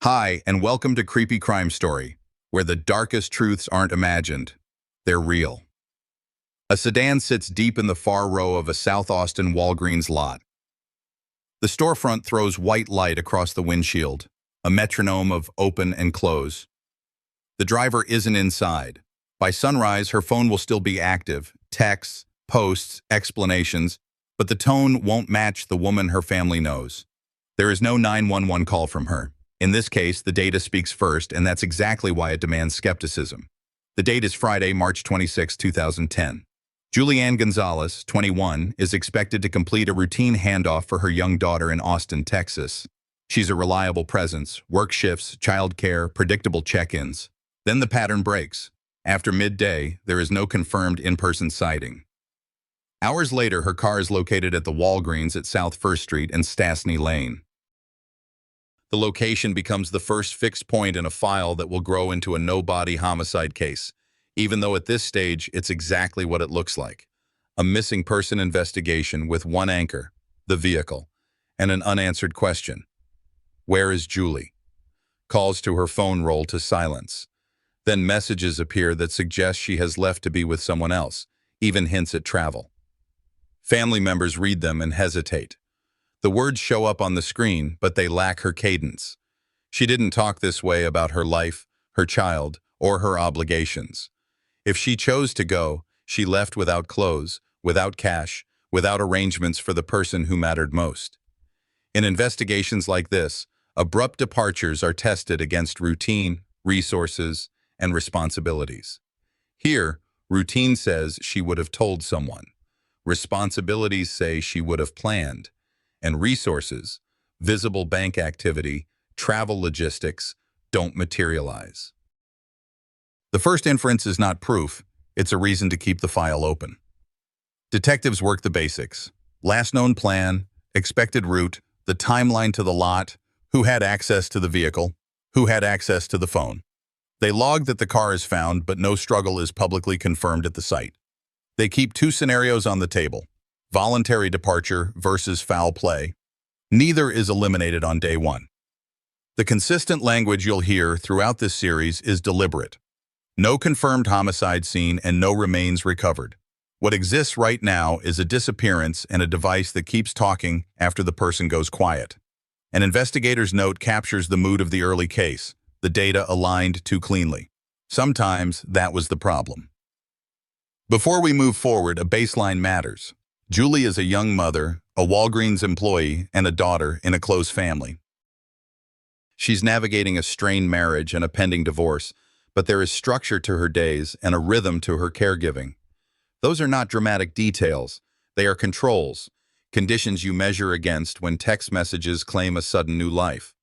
Hi, and welcome to Creepy Crime Story, where the darkest truths aren't imagined, they're real. A sedan sits deep in the far row of a South Austin Walgreens lot. The storefront throws white light across the windshield, a metronome of open and close. The driver isn't inside. By sunrise, her phone will still be active, texts, posts, explanations, but the tone won't match the woman her family knows. There is no 911 call from her. In this case, the data speaks first, and that's exactly why it demands skepticism. The date is Friday, March 26, 2010. Julie Gonzalez, 21, is expected to complete a routine handoff for her young daughter in Austin, Texas. She's a reliable presence, work shifts, childcare, predictable check-ins. Then the pattern breaks. After midday, there is no confirmed in-person sighting. Hours later, her car is located at the Walgreens at South 1st Street and Stastny Lane. The location becomes the first fixed point in a file that will grow into a no-body homicide case, even though at this stage it's exactly what it looks like. A missing person investigation with one anchor, the vehicle, and an unanswered question. Where is Julie? Calls to her phone roll to silence. Then messages appear that suggest she has left to be with someone else, even hints at travel. Family members read them and hesitate. The words show up on the screen, but they lack her cadence. She didn't talk this way about her life, her child, or her obligations. If she chose to go, she left without clothes, without cash, without arrangements for the person who mattered most. In investigations like this, abrupt departures are tested against routine, resources, and responsibilities. Here, routine says she would have told someone. Responsibilities say she would have planned. And resources, visible bank activity, travel logistics, don't materialize. The first inference is not proof, it's a reason to keep the file open. Detectives work the basics. Last known plan, expected route, the timeline to the lot, who had access to the vehicle, who had access to the phone. They log that the car is found, but no struggle is publicly confirmed at the site. They keep two scenarios on the table. Voluntary departure versus foul play. Neither is eliminated on day one. The consistent language you'll hear throughout this series is deliberate. No confirmed homicide scene and no remains recovered. What exists right now is a disappearance and a device that keeps talking after the person goes quiet. An investigator's note captures the mood of the early case, the data aligned too cleanly. Sometimes that was the problem. Before we move forward, a baseline matters. Julie is a young mother, a Walgreens employee, and a daughter in a close family. She's navigating a strained marriage and a pending divorce, but there is structure to her days and a rhythm to her caregiving. Those are not dramatic details. They are controls, conditions you measure against when text messages claim a sudden new life.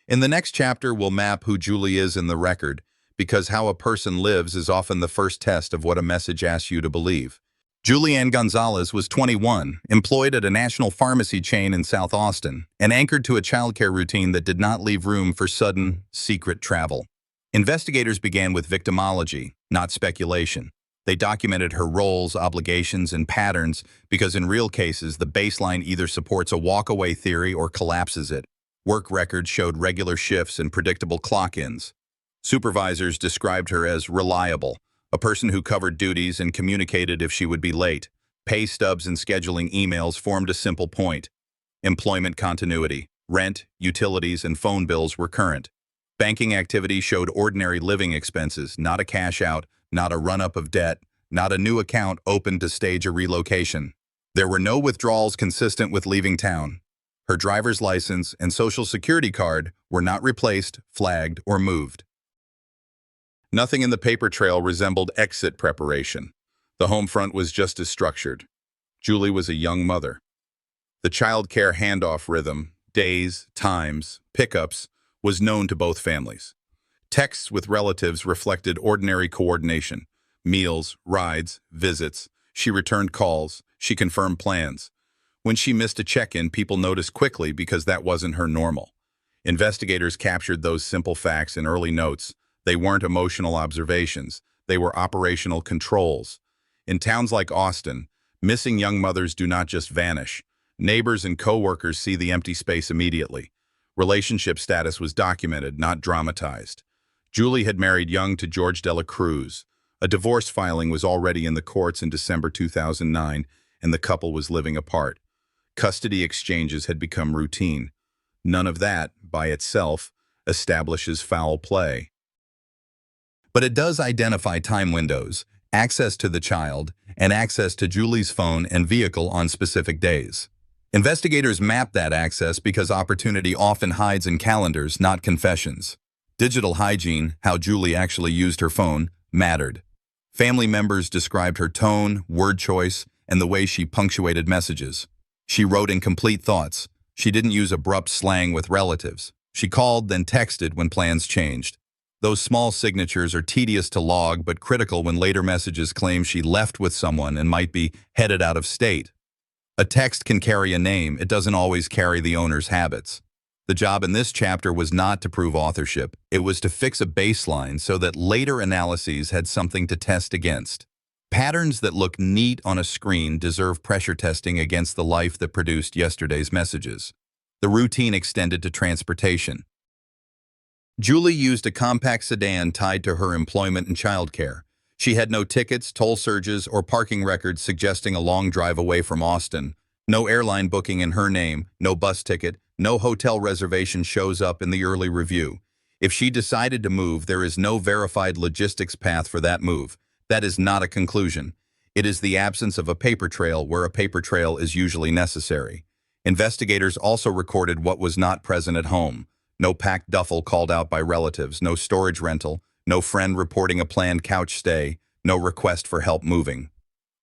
In the next chapter, we'll map who Julie is in the record, because how a person lives is often the first test of what a message asks you to believe. Julie Gonzalez was 21, employed at a national pharmacy chain in South Austin, and anchored to a childcare routine that did not leave room for sudden, secret travel. Investigators began with victimology, not speculation. They documented her roles, obligations, and patterns because in real cases, the baseline either supports a walk-away theory or collapses it. Work records showed regular shifts and predictable clock-ins. Supervisors described her as reliable, a person who covered duties and communicated if she would be late. Pay stubs and scheduling emails formed a simple point. Employment continuity, rent, utilities, and phone bills were current. Banking activity showed ordinary living expenses, not a cash out, not a run-up of debt, not a new account opened to stage a relocation. There were no withdrawals consistent with leaving town. Her driver's license and social security card were not replaced, flagged, or moved. Nothing in the paper trail resembled exit preparation. The home front was just as structured. Julie was a young mother. The child care handoff rhythm, days, times, pickups, was known to both families. Texts with relatives reflected ordinary coordination. Meals, rides, visits. She returned calls. She confirmed plans. When she missed a check-in, people noticed quickly because that wasn't her normal. Investigators captured those simple facts in early notes. They weren't emotional observations. They were operational controls. In towns like Austin, missing young mothers do not just vanish. Neighbors and co-workers see the empty space immediately. Relationship status was documented, not dramatized. Julie had married young to George Dela Cruz. A divorce filing was already in the courts in December 2009, and the couple was living apart. Custody exchanges had become routine. None of that, by itself, establishes foul play. But it does identify time windows, access to the child, and access to Julie's phone and vehicle on specific days. Investigators map that access because opportunity often hides in calendars, not confessions. Digital hygiene, how Julie actually used her phone, mattered. Family members described her tone, word choice, and the way she punctuated messages. She wrote in complete thoughts. She didn't use abrupt slang with relatives. She called, then texted when plans changed. Those small signatures are tedious to log but critical when later messages claim she left with someone and might be headed out of state. A text can carry a name, it doesn't always carry the owner's habits. The job in this chapter was not to prove authorship, it was to fix a baseline so that later analyses had something to test against. Patterns that look neat on a screen deserve pressure testing against the life that produced yesterday's messages. The routine extended to transportation. Julie used a compact sedan tied to her employment and childcare. She had no tickets, toll surges, or parking records suggesting a long drive away from Austin. No airline booking in her name, no bus ticket, no hotel reservation shows up in the early review. If she decided to move, there is no verified logistics path for that move. That is not a conclusion. It is the absence of a paper trail where a paper trail is usually necessary. Investigators also recorded what was not present at home. No packed duffel called out by relatives, no storage rental, no friend reporting a planned couch stay, no request for help moving.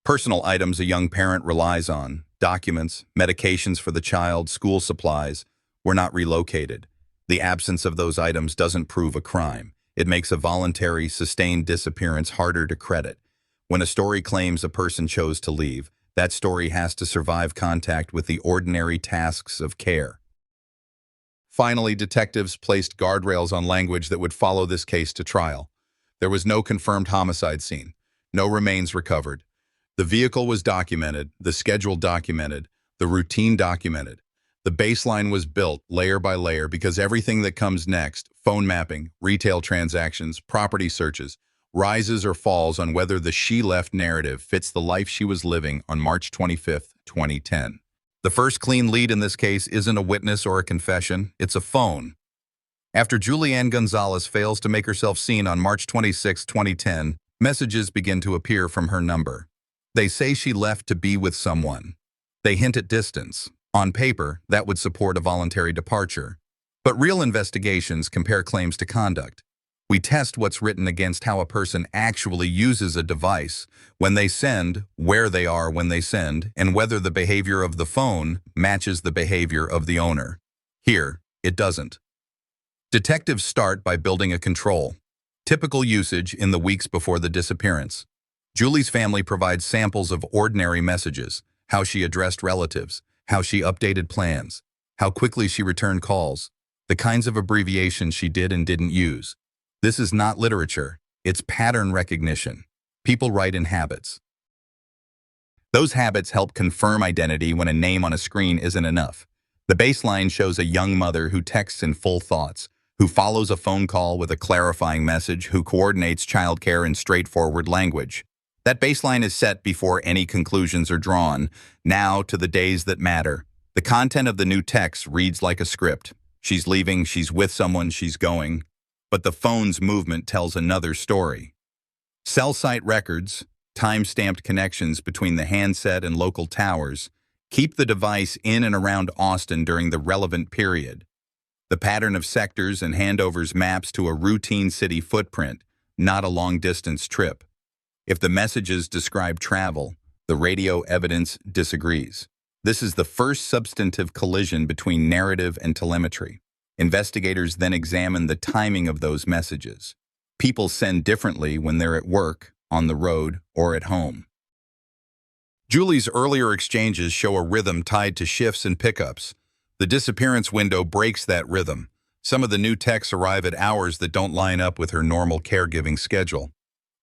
Personal items a young parent relies on, documents, medications for the child, school supplies, were not relocated. The absence of those items doesn't prove a crime. It makes a voluntary, sustained disappearance harder to credit. When a story claims a person chose to leave, that story has to survive contact with the ordinary tasks of care. Finally, detectives placed guardrails on language that would follow this case to trial. There was no confirmed homicide scene, no remains recovered. The vehicle was documented, the schedule documented, the routine documented. The baseline was built layer by layer because everything that comes next, phone mapping, retail transactions, property searches, rises or falls on whether the she left narrative fits the life she was living on March 25, 2010. The first clean lead in this case isn't a witness or a confession, it's a phone. After Julie Gonzalez fails to make herself seen on March 26, 2010, messages begin to appear from her number. They say she left to be with someone. They hint at distance. On paper, that would support a voluntary departure. But real investigations compare claims to conduct. We test what's written against how a person actually uses a device, when they send, where they are when they send, and whether the behavior of the phone matches the behavior of the owner. Here, it doesn't. Detectives start by building a control. Typical usage in the weeks before the disappearance. Julie's family provides samples of ordinary messages, how she addressed relatives, how she updated plans, how quickly she returned calls, the kinds of abbreviations she did and didn't use. This is not literature, it's pattern recognition. People write in habits. Those habits help confirm identity when a name on a screen isn't enough. The baseline shows a young mother who texts in full thoughts, who follows a phone call with a clarifying message, who coordinates childcare in straightforward language. That baseline is set before any conclusions are drawn. Now to the days that matter. The content of the new text reads like a script. She's leaving, she's with someone, she's going. But the phone's movement tells another story. Cell site records, time-stamped connections between the handset and local towers, keep the device in and around Austin during the relevant period. The pattern of sectors and handovers maps to a routine city footprint, not a long-distance trip. If the messages describe travel, the radio evidence disagrees. This is the first substantive collision between narrative and telemetry. Investigators then examine the timing of those messages. People send differently when they're at work, on the road, or at home. Julie's earlier exchanges show a rhythm tied to shifts and pickups. The disappearance window breaks that rhythm. Some of the new texts arrive at hours that don't line up with her normal caregiving schedule.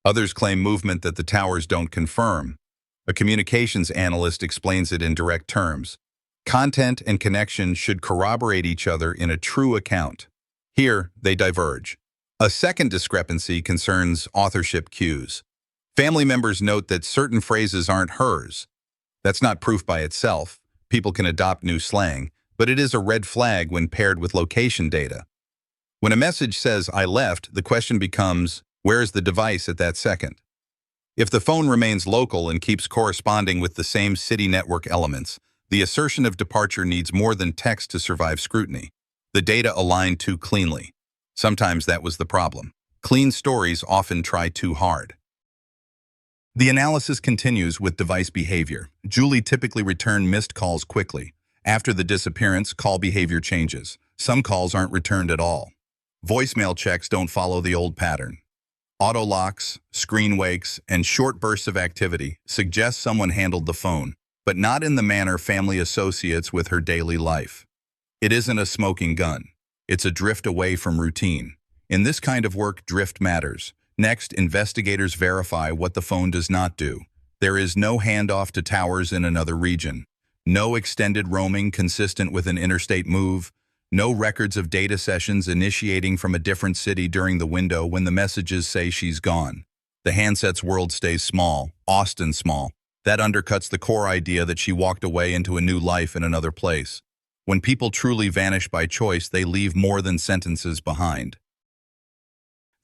Others claim movement that the towers don't confirm. A communications analyst explains it in direct terms. Content and connection should corroborate each other in a true account. Here, they diverge. A second discrepancy concerns authorship cues. Family members note that certain phrases aren't hers. That's not proof by itself. People can adopt new slang, but it is a red flag when paired with location data. When a message says, "I left," the question becomes, where is the device at that second? If the phone remains local and keeps corresponding with the same city network elements, the assertion of departure needs more than text to survive scrutiny. The data aligned too cleanly. Sometimes that was the problem. Clean stories often try too hard. The analysis continues with device behavior. Julie typically returned missed calls quickly. After the disappearance, call behavior changes. Some calls aren't returned at all. Voicemail checks don't follow the old pattern. Auto locks, screen wakes, and short bursts of activity suggest someone handled the phone, but not in the manner family associates with her daily life. It isn't a smoking gun. It's a drift away from routine. In this kind of work, drift matters. Next, investigators verify what the phone does not do. There is no handoff to towers in another region. No extended roaming consistent with an interstate move. No records of data sessions initiating from a different city during the window when the messages say she's gone. The handset's world stays small, Austin small. That undercuts the core idea that she walked away into a new life in another place. When people truly vanish by choice, they leave more than sentences behind.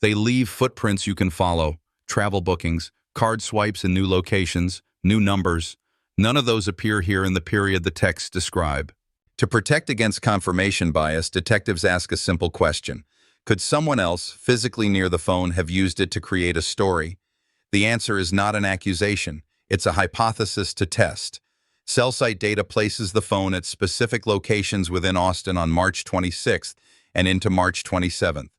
They leave footprints you can follow, travel bookings, card swipes in new locations, new numbers. None of those appear here in the period the texts describe. To protect against confirmation bias, detectives ask a simple question. Could someone else, physically near the phone, have used it to create a story? The answer is not an accusation. It's a hypothesis to test. Cell site data places the phone at specific locations within Austin on March 26th and into March 27th.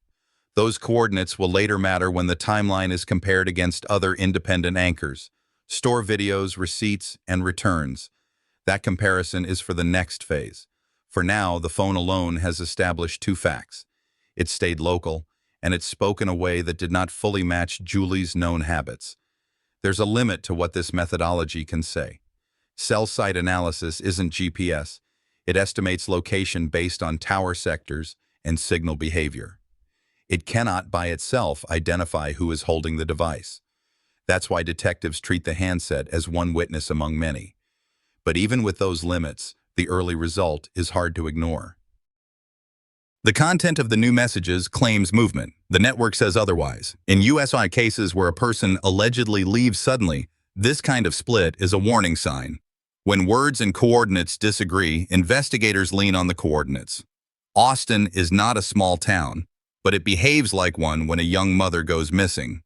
Those coordinates will later matter when the timeline is compared against other independent anchors, store videos, receipts, and returns. That comparison is for the next phase. For now, the phone alone has established two facts. It stayed local, and it spoke in a way that did not fully match Julie's known habits. There's a limit to what this methodology can say. Cell site analysis isn't GPS. It estimates location based on tower sectors and signal behavior. It cannot by itself identify who is holding the device. That's why detectives treat the handset as one witness among many. But even with those limits, the early result is hard to ignore. The content of the new messages claims movement. The network says otherwise. In USI cases where a person allegedly leaves suddenly, this kind of split is a warning sign. When words and coordinates disagree, investigators lean on the coordinates. Austin is not a small town, but it behaves like one when a young mother goes missing.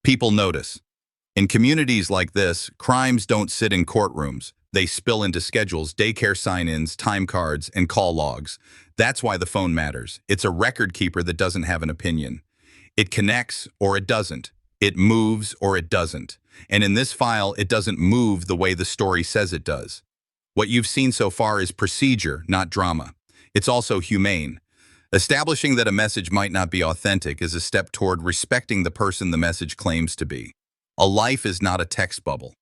People notice. In communities like this, crimes don't sit in courtrooms. They spill into schedules, daycare sign-ins, time cards, and call logs. That's why the phone matters. It's a record keeper that doesn't have an opinion. It connects or it doesn't. It moves or it doesn't. And in this file, it doesn't move the way the story says it does. What you've seen so far is procedure, not drama. It's also humane. Establishing that a message might not be authentic is a step toward respecting the person the message claims to be. A life is not a text bubble.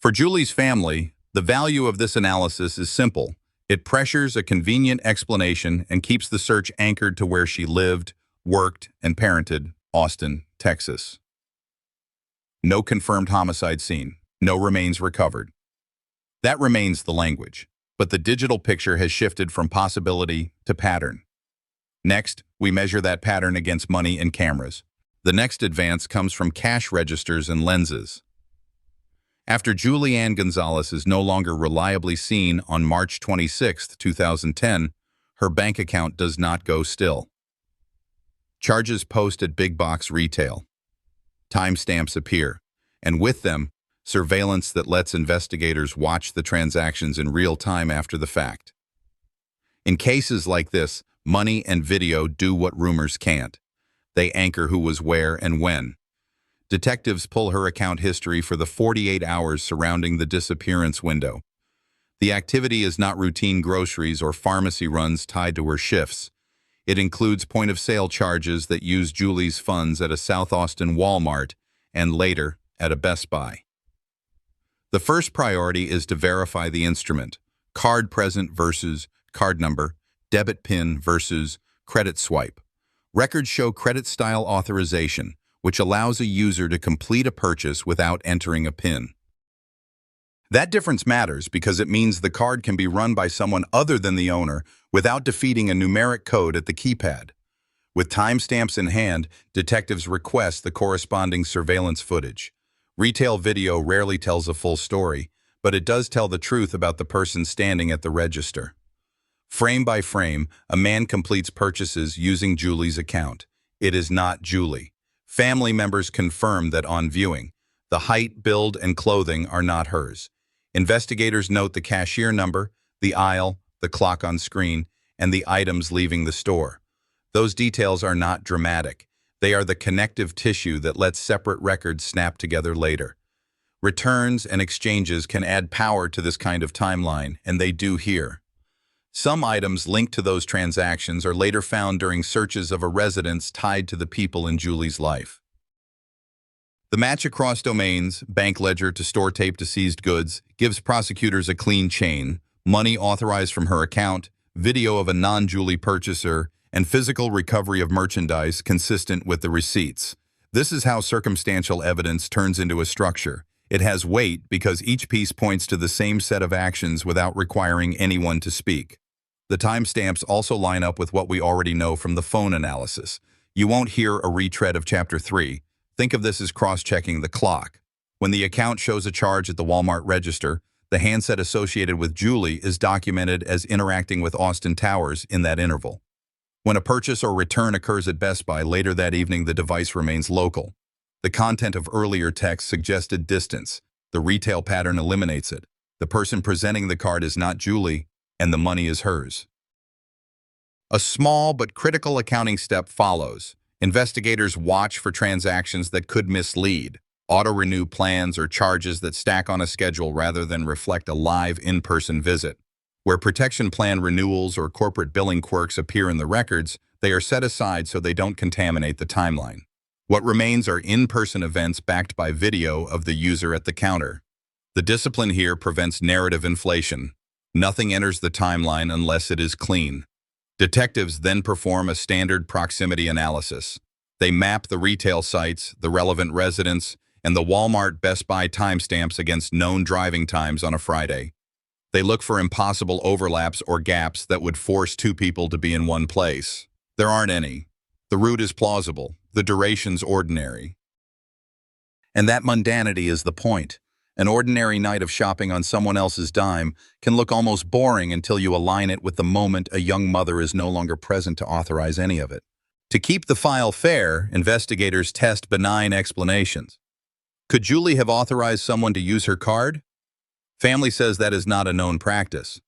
For Julie's family, the value of this analysis is simple. It pressures a convenient explanation and keeps the search anchored to where she lived, worked, and parented, Austin, Texas. No confirmed homicide scene. No remains recovered. That remains the language, but the digital picture has shifted from possibility to pattern. Next, we measure that pattern against money and cameras. The next advance comes from cash registers and lenses. After Julie Gonzalez is no longer reliably seen on March 26, 2010, her bank account does not go still. Charges post at big box retail. Timestamps appear, and with them, surveillance that lets investigators watch the transactions in real time after the fact. In cases like this, money and video do what rumors can't. They anchor who was where and when. Detectives pull her account history for the 48 hours surrounding the disappearance window. The activity is not routine groceries or pharmacy runs tied to her shifts. It includes point-of-sale charges that use Julie's funds at a South Austin Walmart and later at a Best Buy. The first priority is to verify the instrument. card present versus card number, debit PIN versus credit swipe. Records show credit style authorization, which allows a user to complete a purchase without entering a PIN. That difference matters because it means the card can be run by someone other than the owner without defeating a numeric code at the keypad. With timestamps in hand, detectives request the corresponding surveillance footage. Retail video rarely tells a full story, but it does tell the truth about the person standing at the register. Frame by frame, a man completes purchases using Julie's account. It is not Julie. Family members confirm that on viewing, the height, build, and clothing are not hers. Investigators note the cashier number, the aisle, the clock on screen, and the items leaving the store. Those details are not dramatic. They are the connective tissue that lets separate records snap together later. Returns and exchanges can add power to this kind of timeline, and they do here. Some items linked to those transactions are later found during searches of a residence tied to the people in Julie's life. The match across domains, bank ledger to store tape to seized goods, gives prosecutors a clean chain, money authorized from her account, video of a non-Julie purchaser, and physical recovery of merchandise consistent with the receipts. This is how circumstantial evidence turns into a structure. It has weight because each piece points to the same set of actions without requiring anyone to speak. The timestamps also line up with what we already know from the phone analysis. You won't hear a retread of Chapter 3. Think of this as cross-checking the clock. When the account shows a charge at the Walmart register, the handset associated with Julie is documented as interacting with Austin Towers in that interval. When a purchase or return occurs at Best Buy later that evening, the device remains local. The content of earlier text suggested distance. The retail pattern eliminates it. The person presenting the card is not Julie, and the money is hers. A small but critical accounting step follows. Investigators watch for transactions that could mislead, auto-renew plans or charges that stack on a schedule rather than reflect a live in-person visit. Where protection plan renewals or corporate billing quirks appear in the records, they are set aside so they don't contaminate the timeline. What remains are in-person events backed by video of the user at the counter. The discipline here prevents narrative inflation. Nothing enters the timeline unless it is clean. Detectives then perform a standard proximity analysis. They map the retail sites, the relevant residents, and the Walmart Best Buy timestamps against known driving times on a Friday. They look for impossible overlaps or gaps that would force two people to be in one place. There aren't any. The route is plausible. The duration's ordinary. And that mundanity is the point. An ordinary night of shopping on someone else's dime can look almost boring until you align it with the moment a young mother is no longer present to authorize any of it. To keep the file fair, investigators test benign explanations. Could Julie have authorized someone to use her card? Family says that is not a known practice.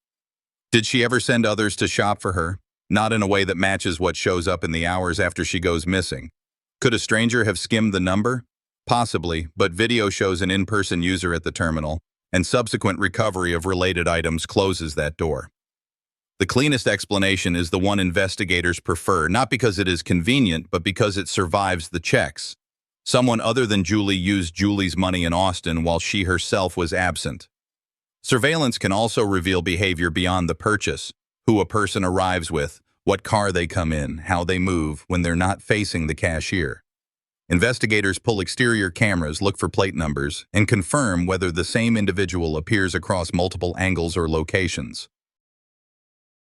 Did she ever send others to shop for her? Not in a way that matches what shows up in the hours after she goes missing. Could a stranger have skimmed the number? Possibly, but video shows an in-person user at the terminal, and subsequent recovery of related items closes that door. The cleanest explanation is the one investigators prefer, not because it is convenient, but because it survives the checks. Someone other than Julie used Julie's money in Austin while she herself was absent. Surveillance can also reveal behavior beyond the purchase: who a person arrives with, what car they come in, how they move when they're not facing the cashier. Investigators pull exterior cameras, look for plate numbers, and confirm whether the same individual appears across multiple angles or locations.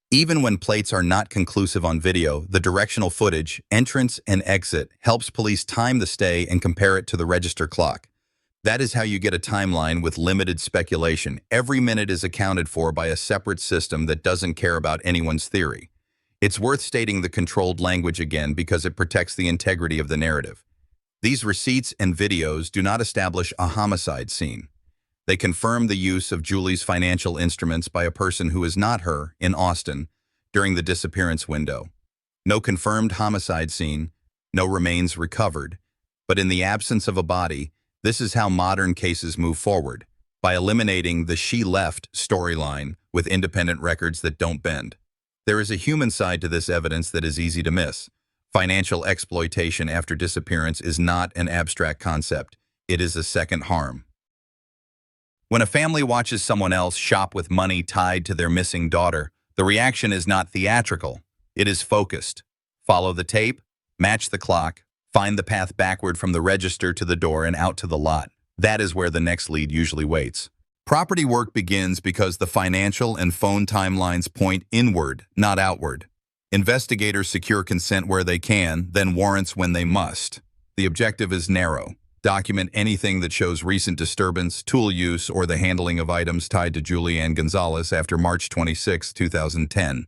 Even when plates are not conclusive on video, the directional footage, entrance and exit, helps police time the stay and compare it to the register clock. That is how you get a timeline with limited speculation. Every minute is accounted for by a separate system that doesn't care about anyone's theory. It's worth stating the controlled language again because it protects the integrity of the narrative. These receipts and videos do not establish a homicide scene. They confirm the use of Julie's financial instruments by a person who is not her in Austin during the disappearance window. No confirmed homicide scene, no remains recovered. But in the absence of a body, this is how modern cases move forward, by eliminating the "she left" storyline with independent records that don't bend. There is a human side to this evidence that is easy to miss. Financial exploitation after disappearance is not an abstract concept. It is a second harm. When a family watches someone else shop with money tied to their missing daughter, the reaction is not theatrical. It is focused. Follow the tape, match the clock, find the path backward from the register to the door and out to the lot. That is where the next lead usually waits. Property work begins because the financial and phone timelines point inward, not outward. Investigators secure consent where they can, then warrants when they must. The objective is narrow. Document anything that shows recent disturbance, tool use, or the handling of items tied to Julie Gonzalez after March 26, 2010.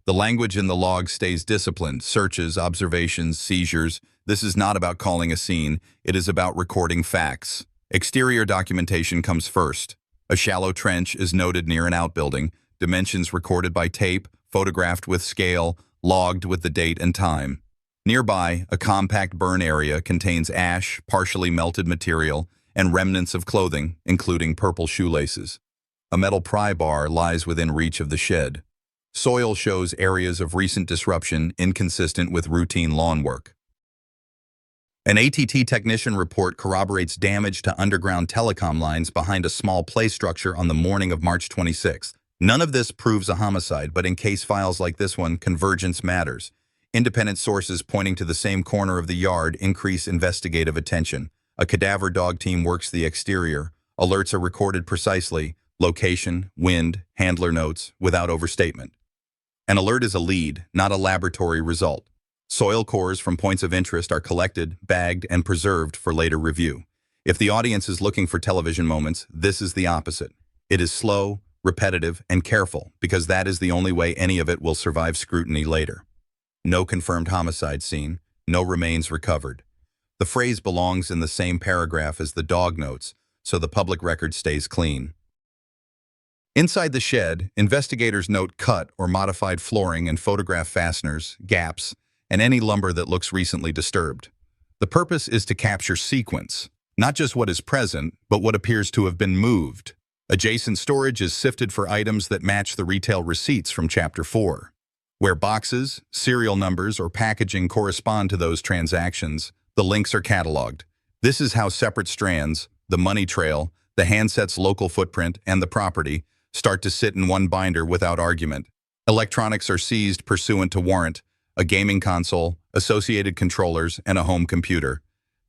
The language in the log stays disciplined: searches, observations, seizures. This is not about calling a scene. It is about recording facts. Exterior documentation comes first. A shallow trench is noted near an outbuilding, dimensions recorded by tape, photographed with scale, logged with the date and time. Nearby, a compact burn area contains ash, partially melted material, and remnants of clothing, including purple shoelaces. A metal pry bar lies within reach of the shed. Soil shows areas of recent disruption inconsistent with routine lawn work. An ATT technician report corroborates damage to underground telecom lines behind a small play structure on the morning of March 26. None of this proves a homicide, but in case files like this one, convergence matters. Independent sources pointing to the same corner of the yard increase investigative attention. A cadaver dog team works the exterior. Alerts are recorded precisely: location, wind, handler notes, without overstatement. An alert is a lead, not a laboratory result. Soil cores from points of interest are collected, bagged, and preserved for later review. If the audience is looking for television moments, this is the opposite. It is slow, repetitive, and careful, because that is the only way any of it will survive scrutiny later. No confirmed homicide scene, no remains recovered. The phrase belongs in the same paragraph as the dog notes, so the public record stays clean. Inside the shed, investigators note cut or modified flooring and photograph fasteners, gaps, and any lumber that looks recently disturbed. The purpose is to capture sequence, not just what is present, but what appears to have been moved. Adjacent storage is sifted for items that match the retail receipts from Chapter 4. Where boxes, serial numbers, or packaging correspond to those transactions, the links are cataloged. This is how separate strands, the money trail, the handset's local footprint, and the property, start to sit in one binder without argument. Electronics are seized pursuant to warrant: a gaming console, associated controllers, and a home computer.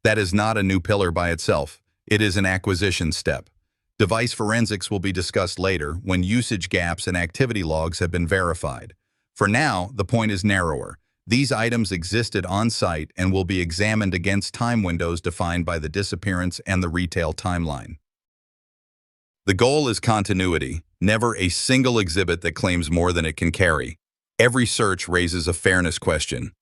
That is not a new pillar by itself. It is an acquisition step. Device forensics will be discussed later when usage gaps and activity logs have been verified. For now, the point is narrower. These items existed on-site and will be examined against time windows defined by the disappearance and the retail timeline. The goal is continuity, never a single exhibit that claims more than it can carry. Every search raises a fairness question.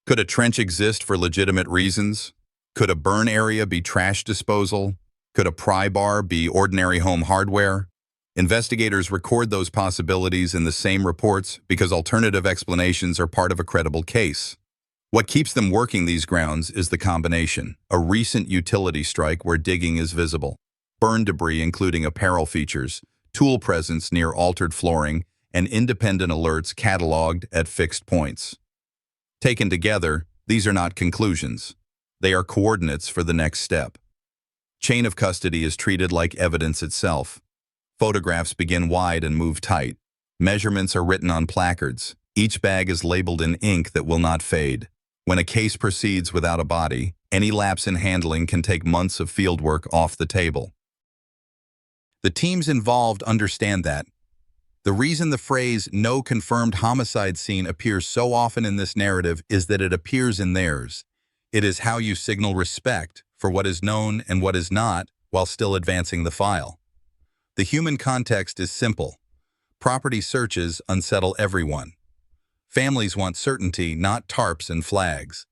Could a trench exist for legitimate reasons? Could a burn area be trash disposal? Could a pry bar be ordinary home hardware? Investigators record those possibilities in the same reports because alternative explanations are part of a credible case. What keeps them working these grounds is the combination: a recent utility strike where digging is visible, burn debris including apparel features, tool presence near altered flooring, and independent alerts cataloged at fixed points. Taken together, these are not conclusions. They are coordinates for the next step. Chain of custody is treated like evidence itself. Photographs begin wide and move tight. Measurements are written on placards. Each bag is labeled in ink that will not fade. When a case proceeds without a body, any lapse in handling can take months of fieldwork off the table. The teams involved understand that. The reason the phrase "no confirmed homicide scene" appears so often in this narrative is that it appears in theirs. It is how you signal respect for what is known and what is not while still advancing the file. The human context is simple. Property searches unsettle everyone. Families want certainty, not tarps and flags.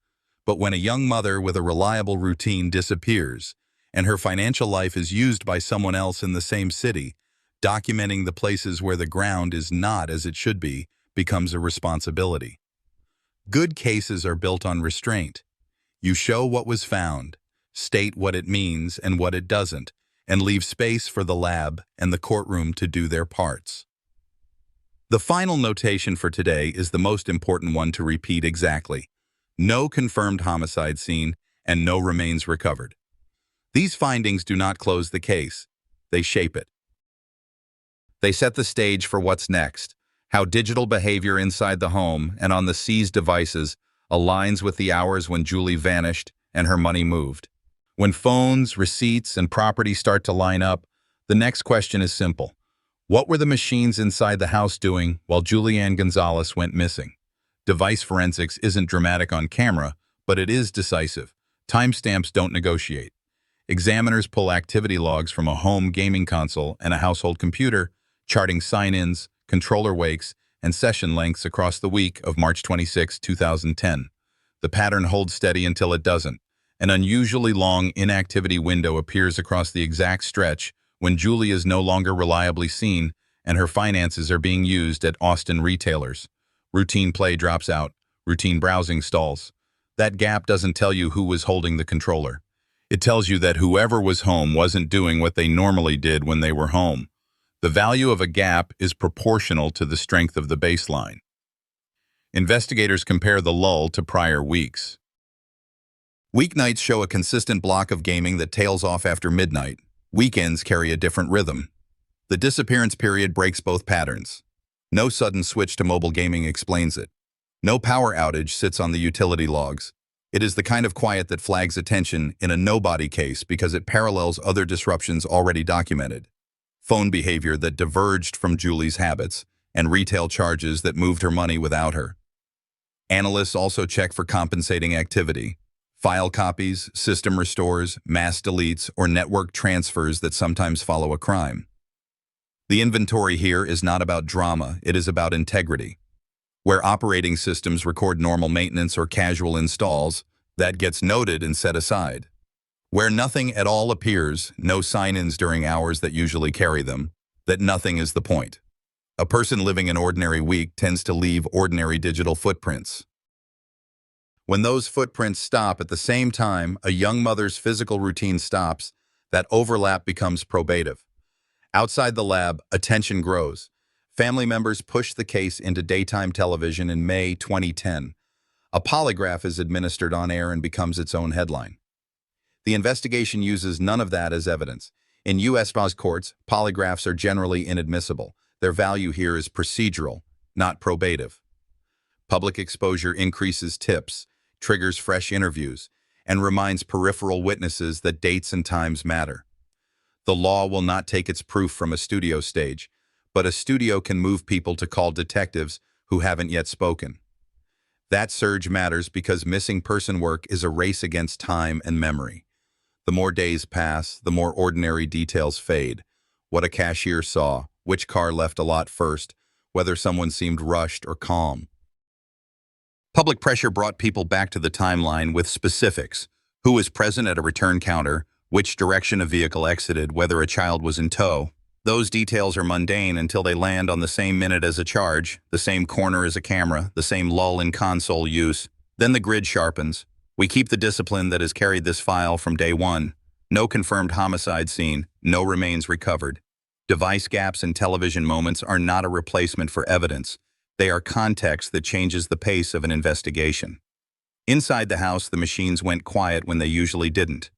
But when a young mother with a reliable routine disappears, and her financial life is used by someone else in the same city, documenting the places where the ground is not as it should be becomes a responsibility. Good cases are built on restraint. You show what was found, state what it means and what it doesn't, and leave space for the lab and the courtroom to do their parts. The final notation for today is the most important one to repeat exactly. No confirmed homicide scene and no remains recovered. These findings do not close the case. They shape it. They set the stage for what's next, how digital behavior inside the home and on the seized devices aligns with the hours when Julie vanished and her money moved. When phones, receipts, and property start to line up, the next question is simple. What were the machines inside the house doing while Julie Gonzalez went missing? Device forensics isn't dramatic on camera, but it is decisive. Timestamps don't negotiate. Examiners pull activity logs from a home gaming console and a household computer, charting sign-ins, controller wakes, and session lengths across the week of March 26, 2010. The pattern holds steady until it doesn't. An unusually long inactivity window appears across the exact stretch when Julie is no longer reliably seen and her finances are being used at Austin retailers. Routine play drops out. Routine browsing stalls. That gap doesn't tell you who was holding the controller. It tells you that whoever was home wasn't doing what they normally did when they were home. The value of a gap is proportional to the strength of the baseline. Investigators compare the lull to prior weeks. Weeknights show a consistent block of gaming that tails off after midnight. Weekends carry a different rhythm. The disappearance period breaks both patterns. No sudden switch to mobile gaming explains it. No power outage sits on the utility logs. It is the kind of quiet that flags attention in a nobody case because it parallels other disruptions already documented. Phone behavior that diverged from Julie's habits, and retail charges that moved her money without her. Analysts also check for compensating activity. File copies, system restores, mass deletes, or network transfers that sometimes follow a crime. The inventory here is not about drama, it is about integrity. Where operating systems record normal maintenance or casual installs, that gets noted and set aside. Where nothing at all appears, no sign-ins during hours that usually carry them, that nothing is the point. A person living an ordinary week tends to leave ordinary digital footprints. When those footprints stop at the same time a young mother's physical routine stops, that overlap becomes probative. Outside the lab, attention grows. Family members pushed the case into daytime television in May 2010. A polygraph is administered on air and becomes its own headline. The investigation uses none of that as evidence. In U.S. courts, polygraphs are generally inadmissible. Their value here is procedural, not probative. Public exposure increases tips, triggers fresh interviews, and reminds peripheral witnesses that dates and times matter. The law will not take its proof from a studio stage, but a studio can move people to call detectives who haven't yet spoken. That surge matters because missing person work is a race against time and memory. The more days pass, the more ordinary details fade. What a cashier saw, which car left a lot first, whether someone seemed rushed or calm. Public pressure brought people back to the timeline with specifics. Who was present at a return counter, which direction a vehicle exited, whether a child was in tow. Those details are mundane until they land on the same minute as a charge, the same corner as a camera, the same lull in console use. Then the grid sharpens. We keep the discipline that has carried this file from day one. No confirmed homicide scene, no remains recovered. Device gaps and television moments are not a replacement for evidence. They are context that changes the pace of an investigation. Inside the house, the machines went quiet when they usually didn't.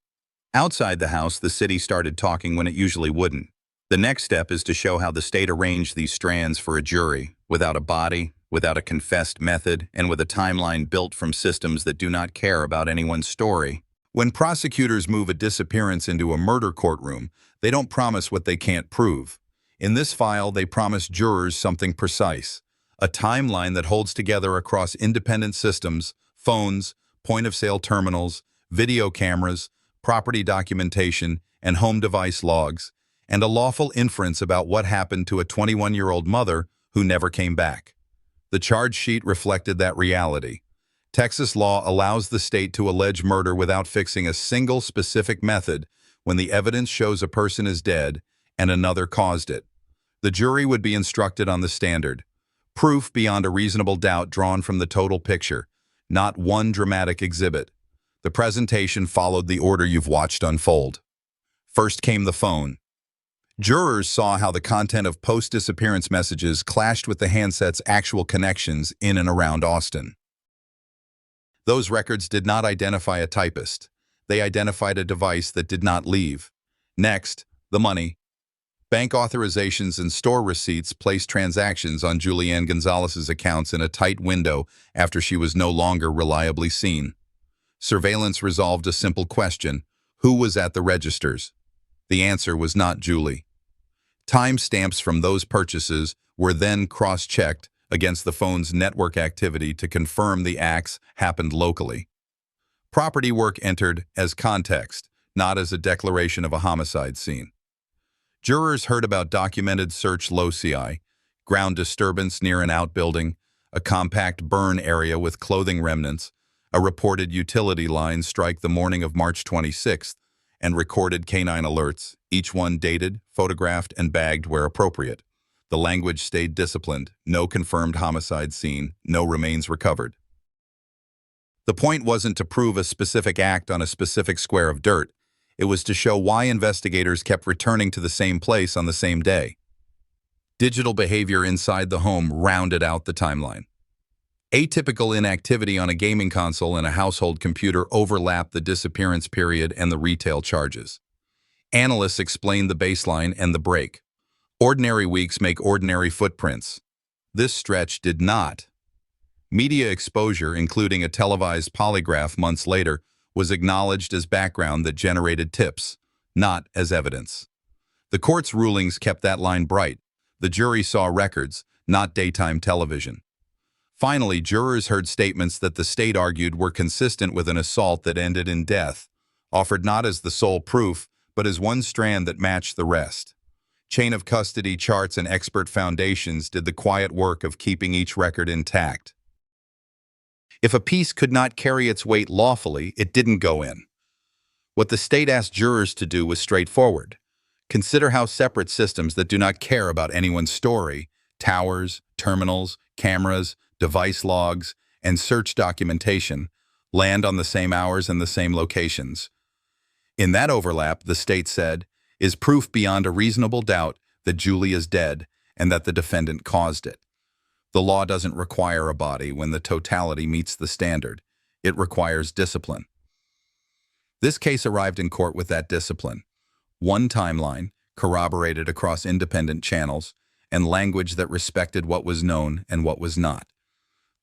Outside the house, the city started talking when it usually wouldn't. The next step is to show how the state arranged these strands for a jury, without a body, without a confessed method, and with a timeline built from systems that do not care about anyone's story. When prosecutors move a disappearance into a murder courtroom, they don't promise what they can't prove. In this file, they promise jurors something precise. A timeline that holds together across independent systems, phones, point-of-sale terminals, video cameras, property documentation, and home device logs, and a lawful inference about what happened to a 21-year-old mother who never came back. The charge sheet reflected that reality. Texas law allows the state to allege murder without fixing a single specific method when the evidence shows a person is dead and another caused it. The jury would be instructed on the standard. Proof beyond a reasonable doubt drawn from the total picture, not one dramatic exhibit. The presentation followed the order you've watched unfold. First came the phone. Jurors saw how the content of post-disappearance messages clashed with the handset's actual connections in and around Austin. Those records did not identify a typist. They identified a device that did not leave. Next, the money. Bank authorizations and store receipts placed transactions on Julie Gonzalez's accounts in a tight window after she was no longer reliably seen. Surveillance resolved a simple question: who was at the registers? The answer was not Julie. Timestamps from those purchases were then cross-checked against the phone's network activity to confirm the acts happened locally. Property work entered as context, not as a declaration of a homicide scene. Jurors heard about documented search loci, ground disturbance near an outbuilding, a compact burn area with clothing remnants, a reported utility line strike the morning of March 26th, and recorded canine alerts, each one dated, photographed, and bagged where appropriate. The language stayed disciplined: no confirmed homicide scene, no remains recovered. The point wasn't to prove a specific act on a specific square of dirt. It was to show why investigators kept returning to the same place on the same day. Digital behavior inside the home rounded out the timeline. Atypical inactivity on a gaming console and a household computer overlapped the disappearance period and the retail charges. Analysts explained the baseline and the break. Ordinary weeks make ordinary footprints. This stretch did not. Media exposure, including a televised polygraph months later, was acknowledged as background that generated tips, not as evidence. The court's rulings kept that line bright. The jury saw records, not daytime television. Finally, jurors heard statements that the state argued were consistent with an assault that ended in death, offered not as the sole proof, but as one strand that matched the rest. Chain of custody charts and expert foundations did the quiet work of keeping each record intact. If a piece could not carry its weight lawfully, it didn't go in. What the state asked jurors to do was straightforward. Consider how separate systems that do not care about anyone's story, towers, terminals, cameras, device logs, and search documentation, land on the same hours and the same locations. In that overlap, the state said, is proof beyond a reasonable doubt that Julie is dead and that the defendant caused it. The law doesn't require a body when the totality meets the standard. It requires discipline. This case arrived in court with that discipline. One timeline, corroborated across independent channels, and language that respected what was known and what was not.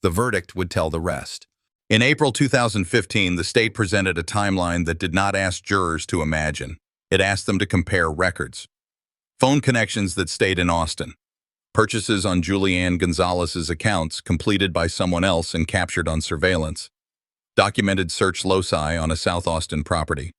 The verdict would tell the rest. In April 2015, the state presented a timeline that did not ask jurors to imagine. It asked them to compare records. Phone connections that stayed in Austin. Purchases on Julie Gonzalez's accounts completed by someone else and captured on surveillance. Documented search loci on a South Austin property.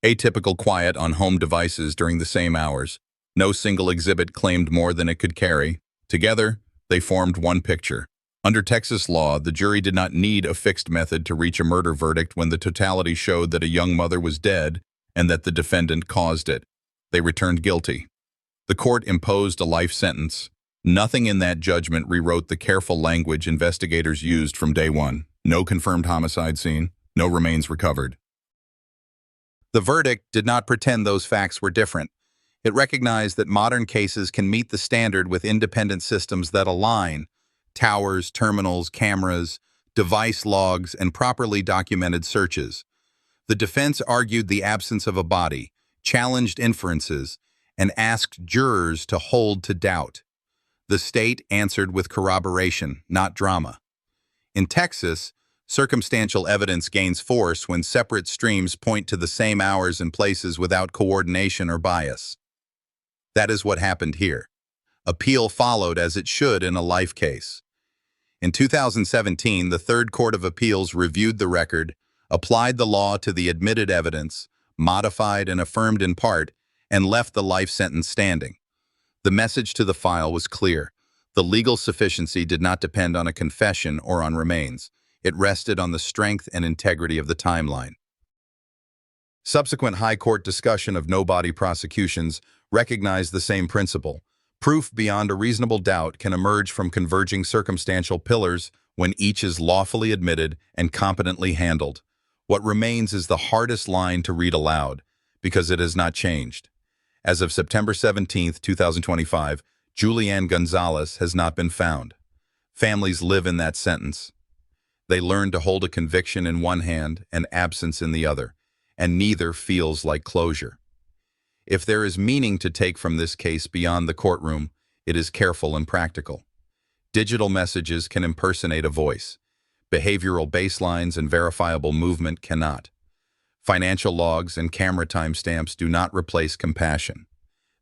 Atypical quiet on home devices during the same hours. No single exhibit claimed more than it could carry. Together, they formed one picture. Under Texas law, the jury did not need a fixed method to reach a murder verdict when the totality showed that a young mother was dead and that the defendant caused it. They returned guilty. The court imposed a life sentence. Nothing in that judgment rewrote the careful language investigators used from day one. No confirmed homicide scene, no remains recovered. The verdict did not pretend those facts were different. It recognized that modern cases can meet the standard with independent systems that align: towers, terminals, cameras, device logs, and properly documented searches. The defense argued the absence of a body, challenged inferences, and asked jurors to hold to doubt. The state answered with corroboration, not drama. In Texas, circumstantial evidence gains force when separate streams point to the same hours and places without coordination or bias. That is what happened here. Appeal followed as it should in a life case. In 2017, the Third Court of Appeals reviewed the record, applied the law to the admitted evidence, modified and affirmed in part, and left the life sentence standing. The message to the file was clear. The legal sufficiency did not depend on a confession or on remains. It rested on the strength and integrity of the timeline. Subsequent high court discussion of no-body prosecutions recognized the same principle. Proof beyond a reasonable doubt can emerge from converging circumstantial pillars when each is lawfully admitted and competently handled. What remains is the hardest line to read aloud, because it has not changed. As of September 17, 2025, Julie Gonzalez has not been found. Families live in that sentence. They learn to hold a conviction in one hand and absence in the other, and neither feels like closure. If there is meaning to take from this case beyond the courtroom, it is careful and practical. Digital messages can impersonate a voice. Behavioral baselines and verifiable movement cannot. Financial logs and camera timestamps do not replace compassion.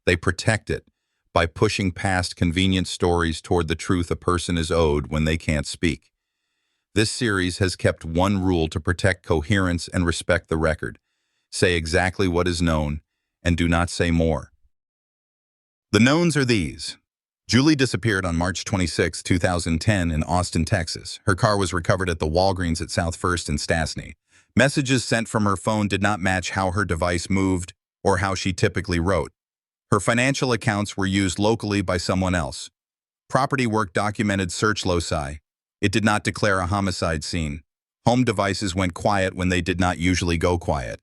They protect it by pushing past convenient stories toward the truth a person is owed when they can't speak. This series has kept one rule to protect coherence and respect the record. Say exactly what is known, and do not say more. The knowns are these. Julie disappeared on March 26, 2010 in Austin, Texas. Her car was recovered at the Walgreens at South First and Stastny. Messages sent from her phone did not match how her device moved or how she typically wrote. Her financial accounts were used locally by someone else. Property work documented search loci. It did not declare a homicide scene. Home devices went quiet when they did not usually go quiet.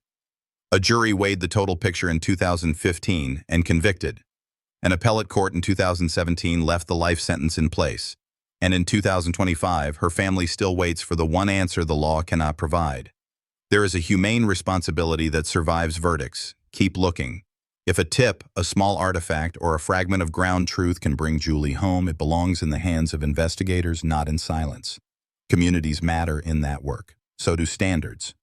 A jury weighed the total picture in 2015 and convicted. An appellate court in 2017 left the life sentence in place. And in 2025, her family still waits for the one answer the law cannot provide. There is a humane responsibility that survives verdicts. Keep looking. If a tip, a small artifact, or a fragment of ground truth can bring Julie home, it belongs in the hands of investigators, not in silence. Communities matter in that work. So do standards.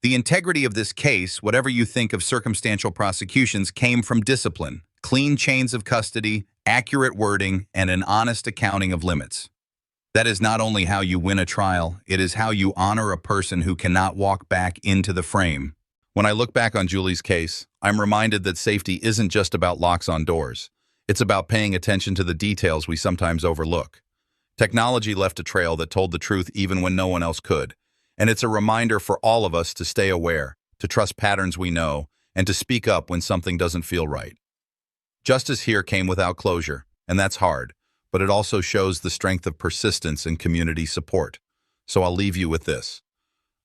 The integrity of this case, whatever you think of circumstantial prosecutions, came from discipline, clean chains of custody, accurate wording, and an honest accounting of limits. That is not only how you win a trial, it is how you honor a person who cannot walk back into the frame. When I look back on Julie's case, I'm reminded that safety isn't just about locks on doors. It's about paying attention to the details we sometimes overlook. Technology left a trail that told the truth even when no one else could. And it's a reminder for all of us to stay aware, to trust patterns we know, and to speak up when something doesn't feel right. Justice here came without closure, and that's hard, but it also shows the strength of persistence and community support. So I'll leave you with this.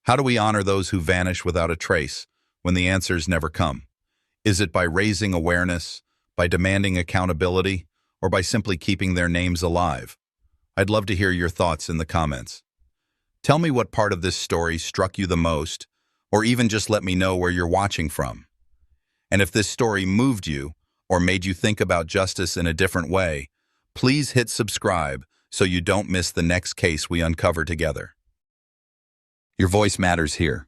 How do we honor those who vanish without a trace when the answers never come? Is it by raising awareness, by demanding accountability, or by simply keeping their names alive? I'd love to hear your thoughts in the comments. Tell me what part of this story struck you the most, or even just let me know where you're watching from. And if this story moved you or made you think about justice in a different way, please hit subscribe so you don't miss the next case we uncover together. Your voice matters here.